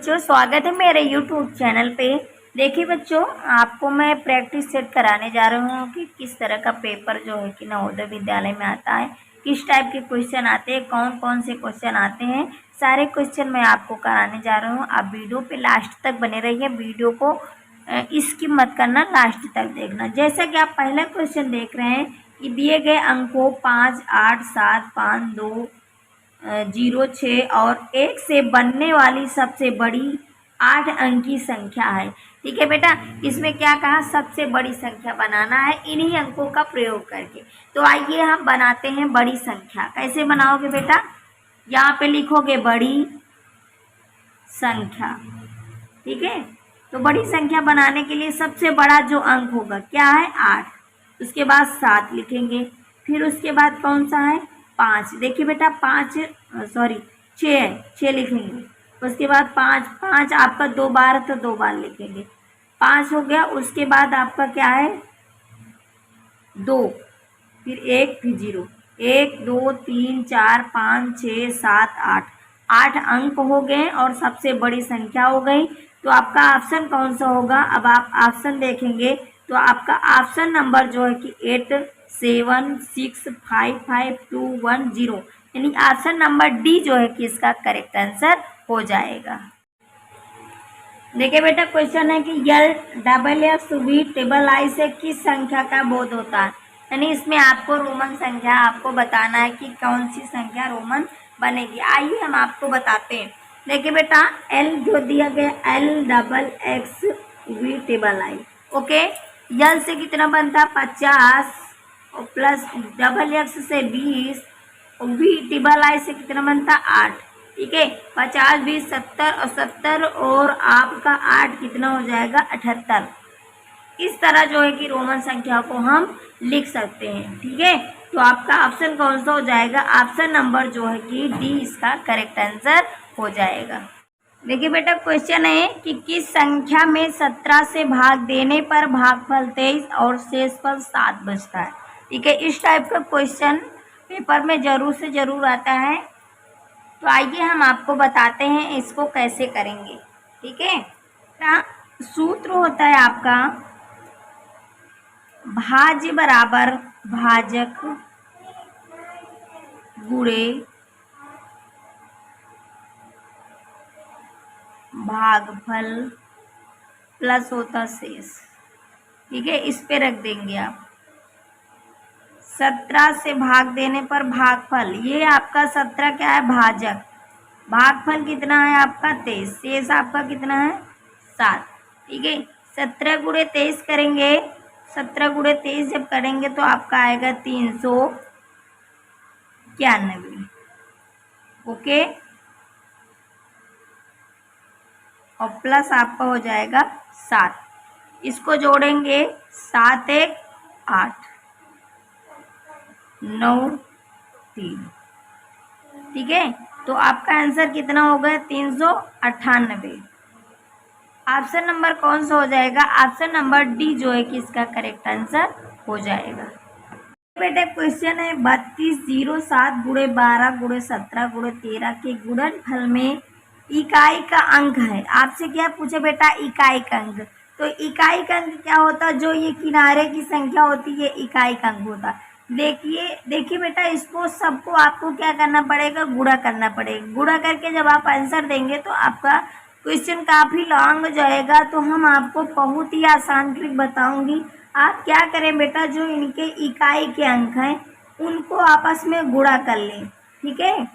बच्चों, स्वागत है मेरे YouTube चैनल पे। देखिए बच्चों, आपको मैं प्रैक्टिस सेट कराने जा रहा हूँ कि किस तरह का पेपर जो है कि नवोदय विद्यालय में आता है, किस टाइप के क्वेश्चन आते हैं, कौन कौन से क्वेश्चन आते हैं, सारे क्वेश्चन मैं आपको कराने जा रहा हूँ। आप वीडियो पे लास्ट तक बने रहिए, वीडियो को स्किप मत करना, लास्ट तक देखना। जैसा कि आप पहला क्वेश्चन देख रहे हैं कि दिए गए अंकों 5, 8, 7, 5, 2, 0, 6 और 1 से बनने वाली सबसे बड़ी 8 अंक की संख्या है। ठीक है बेटा, इसमें क्या कहा, सबसे बड़ी संख्या बनाना है इन्हीं अंकों का प्रयोग करके। तो आइए हम बनाते हैं बड़ी संख्या। कैसे बनाओगे बेटा, यहाँ पे लिखोगे बड़ी संख्या। ठीक है, तो बड़ी संख्या बनाने के लिए सबसे बड़ा जो अंक होगा क्या है, 8। उसके बाद 7 लिखेंगे, फिर उसके बाद कौन सा है, 5। देखिए बेटा 6 लिखेंगे। उसके बाद 5 आपका 2 बार तो 2 बार लिखेंगे, 5 हो गया। उसके बाद आपका क्या है, 2, फिर 1, फिर 0। 1, 2, 3, 4, 5, 6, 7, 8 अंक हो गए और सबसे बड़ी संख्या हो गई। तो आपका ऑप्शन कौन सा होगा, अब आप ऑप्शन देखेंगे तो आपका ऑप्शन नंबर जो है कि 8, 7, 6, 5, 5, 2, 1, 0, यानी ऑप्शन नंबर डी जो है कि इसका करेक्ट आंसर हो जाएगा। देखिए बेटा, क्वेश्चन है कि LXXV टेबल आई से किस संख्या का बोध होता है, यानी इसमें आपको रोमन संख्या आपको बताना है कि कौन सी संख्या रोमन बनेगी। आइए हम आपको बताते हैं। देखिए बेटा, L जो दिया गया LXXV table I, okay. L से कितना बनता, 50 और प्लस XX से 20 और V टेबल आई से कितना बनता, 8। ठीक है, 50, 20, 70 और 70 और आपका 8 कितना हो जाएगा, 78। इस तरह जो है कि रोमन संख्या को हम लिख सकते हैं। ठीक है, तो आपका ऑप्शन कौन सा हो जाएगा, ऑप्शन नंबर जो है कि डी इसका करेक्ट आंसर हो जाएगा। देखिए बेटा, क्वेश्चन है कि किस संख्या में 17 से भाग देने पर भागफल 23 और शेषफल 7 बचता है। ठीक है, इस टाइप का क्वेश्चन पेपर में जरूर से जरूर आता है। तो आइए हम आपको बताते हैं इसको कैसे करेंगे। ठीक है, सूत्र होता है आपका भाज्य बराबर भाजक गुणे भागफल प्लस होता शेष। ठीक है, इस पे रख देंगे आप 17 से भाग देने पर भागफल, ये आपका 17 क्या है, भाजक, भागफल कितना है आपका 23, शेष आपका कितना है 7। ठीक है, 17 गुणे 23 करेंगे, 17 गुणे 23 जब करेंगे तो आपका आएगा 391। ओके, और प्लस आपका हो जाएगा 7। इसको जोड़ेंगे, 7, 1, 8, 9, 3। ठीक है, तो आपका आंसर कितना हो गया, 398। ऑप्शन नंबर कौन सा हो जाएगा, ऑप्शन नंबर डी जो है कि इसका करेक्ट आंसर हो जाएगा। बेटे क्वेश्चन है 3207 गुणे 12 गुणे 17 गुणे 13 के गुणनफल में इकाई का अंक है। आपसे क्या पूछे बेटा, इकाई का अंक। तो इकाई का अंक क्या होता है, जो ये किनारे की संख्या होती है इकाई का अंक होता है। देखिए बेटा, इसको सबको आपको क्या करना पड़ेगा, गुणा करना पड़ेगा। गुणा करके जब आप आंसर देंगे तो आपका क्वेश्चन काफ़ी लॉन्ग जाएगा। तो हम आपको बहुत ही आसान ट्रिक बताऊंगी। आप क्या करें बेटा, जो इनके इकाई के अंक हैं उनको आपस में गुणा कर लें। ठीक है,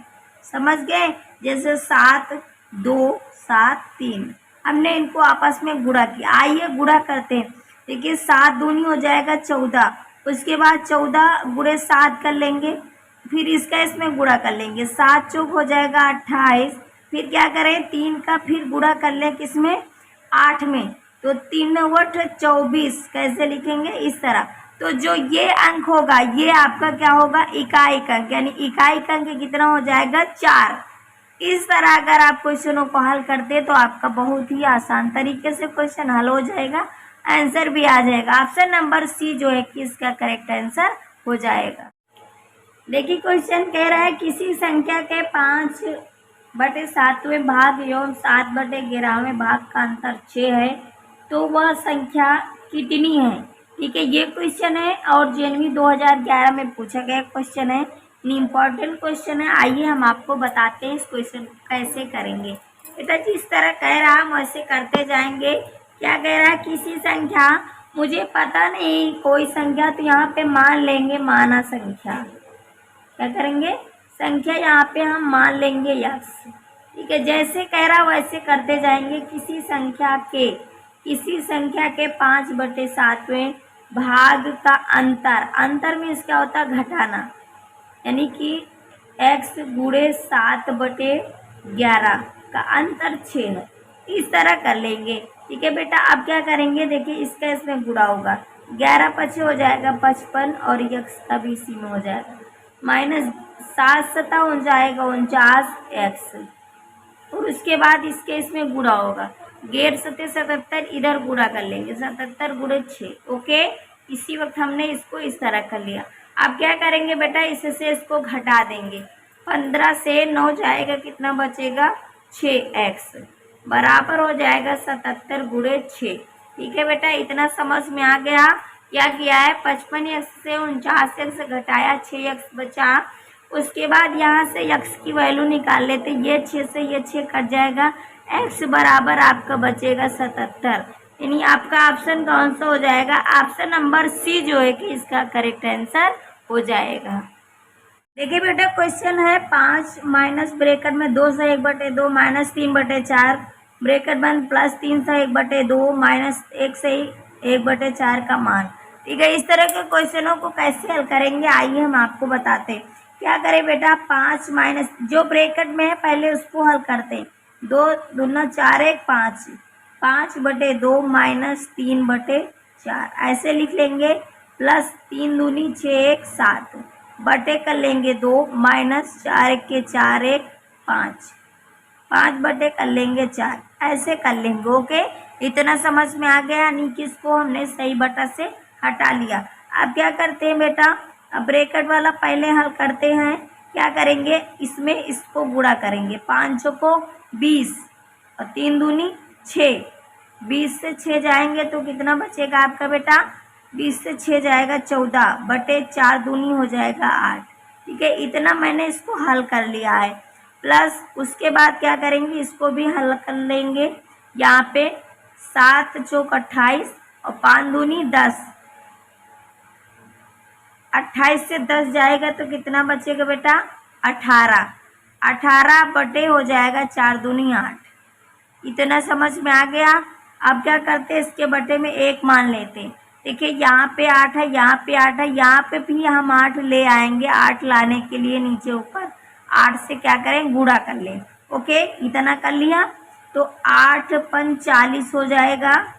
समझ गए, जैसे 7, 2, 7, 3, हमने इनको आपस में गुणा किया। आइए गुणा करते हैं। देखिए 7 दूनी हो जाएगा 14, उसके बाद 14 गुणे 7 कर लेंगे, फिर इसका इसमें गुणा कर लेंगे, 7 चौक हो जाएगा 28। फिर क्या करें, 3 का फिर गुणा कर लें किसमें, 8 में, तो 3 × 8 = 24। कैसे लिखेंगे, इस तरह। तो जो ये अंक होगा ये आपका क्या होगा, इकाई का अंक, यानी इकाई का अंक कितना हो जाएगा, 4। इस तरह अगर आप क्वेश्चनों को हल करते तो आपका बहुत ही आसान तरीके से क्वेश्चन हल हो जाएगा, आंसर भी आ जाएगा। ऑप्शन नंबर सी जो है कि इसका करेक्ट आंसर हो जाएगा। देखिए क्वेश्चन कह रहा है किसी संख्या के 5 बटे 7वें भाग एवं 7/11वें भाग का अंतर 6 है, तो वह संख्या कितनी है। ठीक है, ये क्वेश्चन है और जेएनवी 2011 में पूछा गया क्वेश्चन है, इम्पॉर्टेंट क्वेश्चन है। आइए हम आपको बताते हैं इस क्वेश्चन को कैसे करेंगे। बेटा जिस तरह कह रहा हम वैसे करते जाएंगे। क्या कह रहा है, किसी संख्या, मुझे पता नहीं कोई संख्या, तो यहाँ पे मान लेंगे माना संख्या। क्या करेंगे, संख्या यहाँ पे हम मान लेंगे यक्स। ठीक है, जैसे कह रहा वैसे करते जाएंगे। किसी संख्या के 5/7वें भाग का अंतर में इसका होता है घटाना, यानी कि x गुणे 7/11 का अंतर 6 है। इस तरह कर लेंगे। ठीक है बेटा, अब क्या करेंगे, देखिए इसका इसमें गुणा होगा, 11 5 हो जाएगा 55 और यक्स का भी इसी में हो जाएगा, माइनस 7 7 हो जाएगा 49x, और उसके बाद इसके इसमें गुणा होगा, 77 इधर गुणा कर लेंगे, 77 गुणे 6। ओके, इसी वक्त हमने इसको इस तरह कर लिया। अब क्या करेंगे बेटा, इससे इसको घटा देंगे, 15 से 9 जाएगा, कितना बचेगा 6x, बराबर हो जाएगा 77 गुणे 6। ठीक है बेटा, इतना समझ में आ गया। क्या किया है, 55x से 49x घटाया, 6x बचा। उसके बाद यहाँ से x की वैल्यू निकाल लेते, ये 6 से ये 6 कट जाएगा, x बराबर आपका बचेगा 77, यानी आपका ऑप्शन कौन सा हो जाएगा, ऑप्शन नंबर सी जो है कि इसका करेक्ट आंसर हो जाएगा। देखिए बेटा क्वेश्चन है 5 माइनस ब्रैकेट में 2 से 1/2 माइनस 3/4 ब्रैकेट बंद प्लस 3 से 1/2 माइनस 1 से 1/4 का मान। ठीक है, इस तरह के क्वेश्चनों को कैसे हल करेंगे, आइए हम आपको बताते हैं। क्या करें बेटा, 5 माइनस जो ब्रैकेट में है पहले उसको हल करते हैं। 2 दूना 4 1 5, 5/2 माइनस 3/4 ऐसे लिख लेंगे, प्लस 3 दूनी 6 1 7 बटे कर लेंगे 2 माइनस 4 1 के 4 1 5, 5 बटे कर लेंगे 4, ऐसे कर लेंगे। ओके, इतना समझ में आ गया, यानी कि इसको हमने सही बटा से हटा लिया। अब क्या करते हैं बेटा, अब ब्रैकेट वाला पहले हल करते हैं। क्या करेंगे, इसमें इसको गुणा करेंगे, 5 को 20 और 3 दूनी 6, 20 से 6 जाएंगे तो कितना बचेगा आपका बेटा, 20 से 6 जाएगा 14 बटे 4 दूनी हो जाएगा 8। ठीक है, इतना मैंने इसको हल कर लिया है। प्लस उसके बाद क्या करेंगे, इसको भी हल कर लेंगे। यहाँ पे 7 चौक 28 और 5 दूनी 10, 28 से 10 जाएगा तो कितना बचेगा बेटा, 18, 18 बटे हो जाएगा 4 दूनी 8। इतना समझ में आ गया। अब क्या करते हैं, इसके बटे में 1 मान लेते हैं। देखिए यहाँ पे 8 है, यहाँ पे 8 है, यहाँ पे भी हम 8 ले आएंगे। 8 लाने के लिए नीचे ऊपर 8 से क्या करें, गुणा कर लें। ओके, इतना कर लिया तो 8 5 40 हो जाएगा,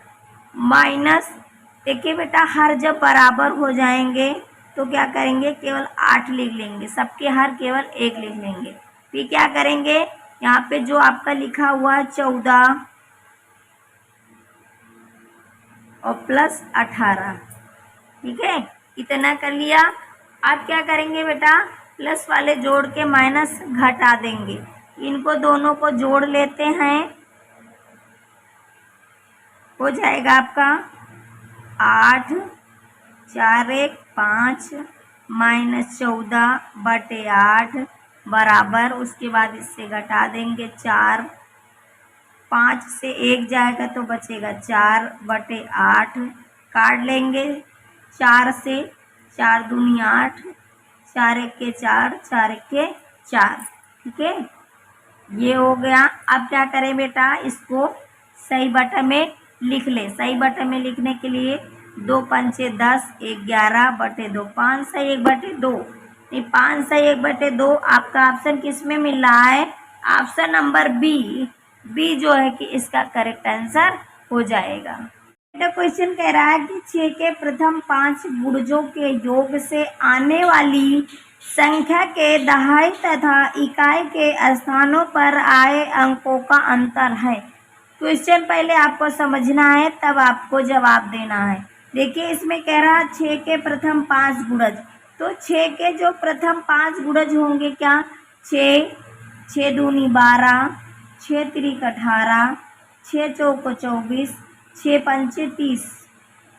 माइनस, देखिए बेटा हर जब बराबर हो जाएंगे तो क्या करेंगे, केवल 8 लिख लेंगे, सबके हर केवल 1 लिख लेंगे। फिर क्या करेंगे, यहाँ पे जो आपका लिखा हुआ है 14 और प्लस 18। ठीक है, इतना कर लिया। अब क्या करेंगे बेटा, प्लस वाले जोड़ के माइनस घटा देंगे, इनको दोनों को जोड़ लेते हैं, हो जाएगा आपका 8 4 1 5 माइनस 14 बटे 8 बराबर, उसके बाद इससे घटा देंगे 4, 5 से 1 जाएगा तो बचेगा 4 बटे 8, काट लेंगे 4 से, 4 दूनी 8, 4 1 के 4, 4 1 के 4। ठीक है, ये हो गया। अब क्या करें बेटा, इसको सही बटा में लिख ले। सही बटा में लिखने के लिए 2 पंचे 10, 11 बटे 2, 5 से 1/2, नहीं 5 से 1/2 आपका ऑप्शन किस में मिल रहा है, ऑप्शन नंबर बी जो है कि इसका करेक्ट आंसर हो जाएगा। क्वेश्चन कह रहा है कि 6 के प्रथम 5 गुणजों के योग से आने वाली संख्या के दहाई तथा इकाई के स्थानों पर आए अंकों का अंतर है। क्वेश्चन पहले आपको समझना है, तब आपको जवाब देना है। देखिए इसमें कह रहा है 6 के प्रथम 5 गुणज, तो 6 के जो प्रथम 5 गुणज होंगे क्या, 6 6 दूनी 12, 6 त्रिक 18, 6 चौक 24, 6 पंचे 30।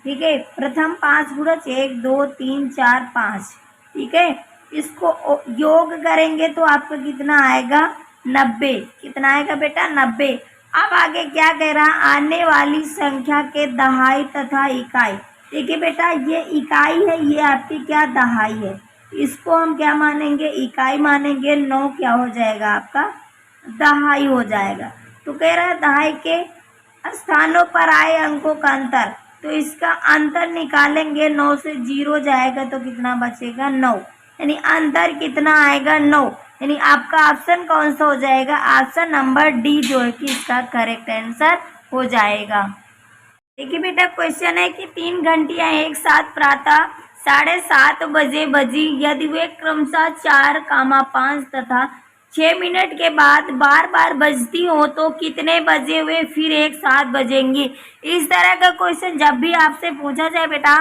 ठीक है, प्रथम 5 गुणज 1 2 3 4 5। ठीक है, इसको योग करेंगे तो आपका कितना आएगा 90। कितना आएगा बेटा 90। अब आगे क्या कह रहा, आने वाली संख्या के दहाई तथा इकाई। देखिए बेटा ये इकाई है, ये आपकी क्या दहाई है, इसको हम क्या मानेंगे इकाई मानेंगे। 9 क्या हो जाएगा आपका दहाई हो जाएगा। तो कह रहा है दहाई के स्थानों पर आए अंकों का अंतर, तो इसका अंतर निकालेंगे। 9 से 0 जाएगा तो कितना बचेगा 9, यानी अंतर कितना आएगा 9। यानी आपका ऑप्शन कौन सा हो जाएगा, ऑप्शन नंबर डी जो है कि इसका करेक्ट आंसर हो जाएगा। देखिए बेटा क्वेश्चन है कि 3 घंटियां एक साथ प्रातः 7:30 बजे बजी, यदि वे क्रमशः 4, 5 तथा 6 मिनट के बाद बार बार बजती हो तो कितने बजे वे फिर एक साथ बजेंगी। इस तरह का क्वेश्चन जब भी आपसे पूछा जाए बेटा,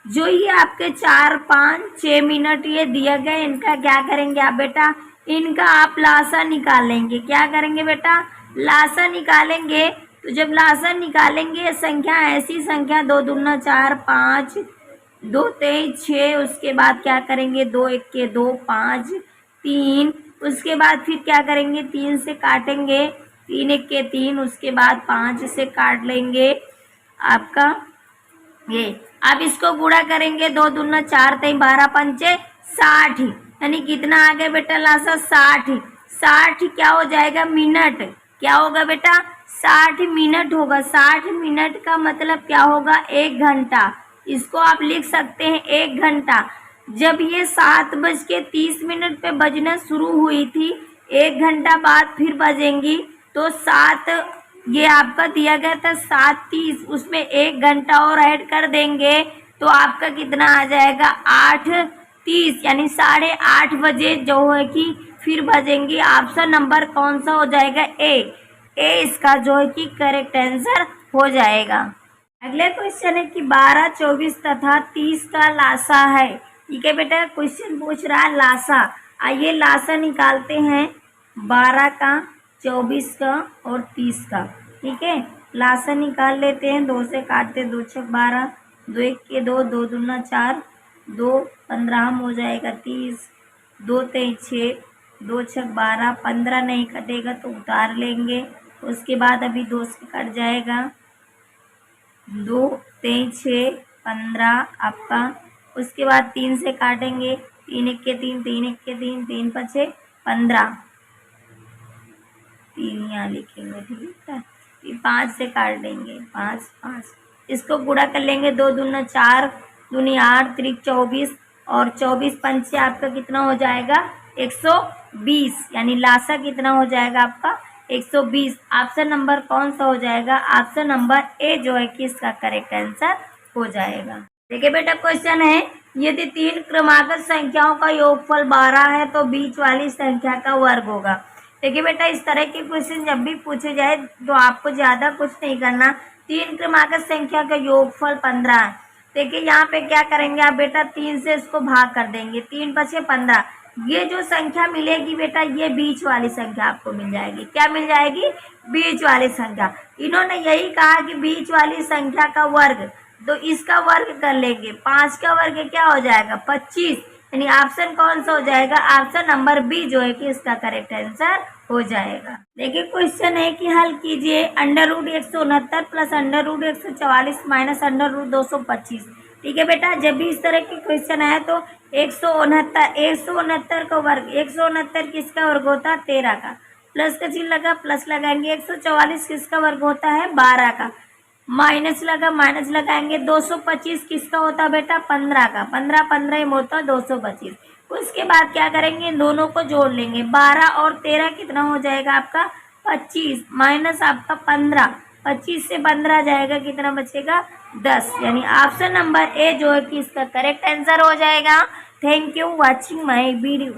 जो ये आपके 4, 5, 6 मिनट ये दिया गया, इनका क्या करेंगे आप बेटा, इनका आप लासा निकालेंगे। क्या करेंगे बेटा, लासा निकालेंगे। तो जब लासा निकालेंगे संख्या ऐसी संख्या 2 दूना 4, 5, 2 3 6, उसके बाद क्या करेंगे 2 1 के 2, 5 3, उसके बाद फिर क्या करेंगे 3 से काटेंगे, 3 1 के 3, उसके बाद 5 से काट लेंगे आपका ये। अब इसको गुणा करेंगे 2 दूना 4 3 12 पंचे 60, यानी कितना आ गया बेटा लासा 60। 60 क्या हो जाएगा मिनट, क्या होगा बेटा 60 मिनट होगा। 60 मिनट का मतलब क्या होगा 1 घंटा। इसको आप लिख सकते हैं 1 घंटा। जब ये 7:30 पे बजना शुरू हुई थी, 1 घंटा बाद फिर बजेंगी, तो 7 ये आपका दिया गया था 7:30, उसमें 1 घंटा और ऐड कर देंगे तो आपका कितना आ जाएगा 8:30, यानी 8:30 बजे जो है कि फिर बजेंगी। ऑप्शन नंबर कौन सा हो जाएगा ए इसका जो है कि करेक्ट आंसर हो जाएगा। अगले क्वेश्चन है कि 12, 24 तथा 30 का लासा है। ठीक है बेटा, क्वेश्चन पूछ रहा है लासा। आइए लासा निकालते हैं 12 का, 24 का और 30 का। ठीक है, लासा निकाल लेते हैं। 2 से काटते 2 छक 12, 2 1 के 2, 2 दूना 4, 2 15 हो जाएगा 30, 2 3 6, 2 छक 12, 15 नहीं कटेगा तो उतार लेंगे। उसके बाद अभी 2 से कट जाएगा, 2 3 6 15 आपका। उसके बाद 3 से काटेंगे, 3 1 के 3, 3 1 के 3, 3 5 15, 3 यहाँ लिखेंगे। ठीक है, 5 से काट देंगे, 5 5। इसको गुणा कर लेंगे, 2 दूना 4, दूनी 8, त्रिक 24 और 24 पंचे आपका कितना हो जाएगा 120, यानी लासा कितना हो जाएगा आपका 120। ऑप्शन नंबर कौन सा हो जाएगा, ऑप्शन नंबर ए जो है कि इसका करेक्ट आंसर हो जाएगा। देखिए बेटा क्वेश्चन है, यदि 3 क्रमागत संख्याओं का योगफल 12 है तो बीच वाली संख्या का वर्ग होगा। देखिए बेटा इस तरह के क्वेश्चन जब भी पूछे जाए तो आपको ज़्यादा कुछ नहीं करना। 3 क्रमागत संख्या का योगफल 15 है। देखिए यहाँ पे क्या करेंगे आप बेटा, 3 से इसको भाग कर देंगे, 3 5 15। ये जो संख्या मिलेगी बेटा, ये बीच वाली संख्या आपको मिल जाएगी। क्या मिल जाएगी, बीच वाली संख्या। इन्होंने यही कहा कि बीच वाली संख्या का वर्ग, तो इसका वर्ग कर लेंगे। 5 का वर्ग क्या हो जाएगा 25, यानी ऑप्शन कौन सा हो जाएगा, ऑप्शन नंबर बी जो है कि इसका करेक्ट आंसर हो जाएगा। देखिए क्वेश्चन है कि हल कीजिए √169 प्लस √144 माइनस √225। ठीक है बेटा, जब भी इस तरह के क्वेश्चन आए तो 169 का वर्ग, 169 किसका वर्ग होता है 13 का, प्लस का चिन्ह लगा प्लस लगाएंगे। 144 किसका वर्ग होता है 12 का, माइनस लगा माइनस लगाएंगे। 225 किसका होता है बेटा 15 का, 15 15 होता है 225। उसके बाद क्या करेंगे, इन दोनों को जोड़ लेंगे। 12 और 13 कितना हो जाएगा आपका 25, माइनस आपका 15, 25 से 15 जाएगा, कितना बचेगा 10, यानी ऑप्शन नंबर ए जो है कि इसका करेक्ट आंसर हो जाएगा। Thank you watching my video.